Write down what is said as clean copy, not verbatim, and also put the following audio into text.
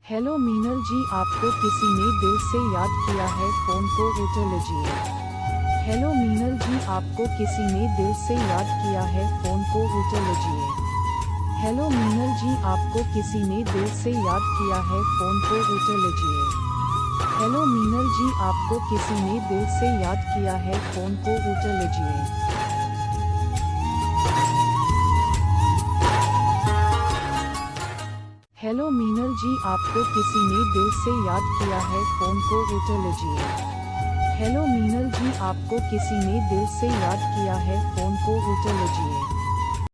Hello Meenal जी, आपको किसी ने दिल से याद किया है, फ़ोन को उठा लीजिए। हेलो मीनल जी, आपको किसी ने दिल से याद किया है, फ़ोन को उठा लीजिए। हेलो मीनल जी, आपको किसी ने दिल से याद किया है, फ़ोन को उठा लीजिए। हेलो मीनल जी, आपको किसी ने दिल से याद किया है, फ़ोन को उठा लीजिए। हेलो मीनल जी, आपको किसी ने दिल से याद किया है, फ़ोन को उठा लीजिए। हेलो मीनल जी, आपको किसी ने दिल से याद किया है, फ़ोन को उठा लीजिए।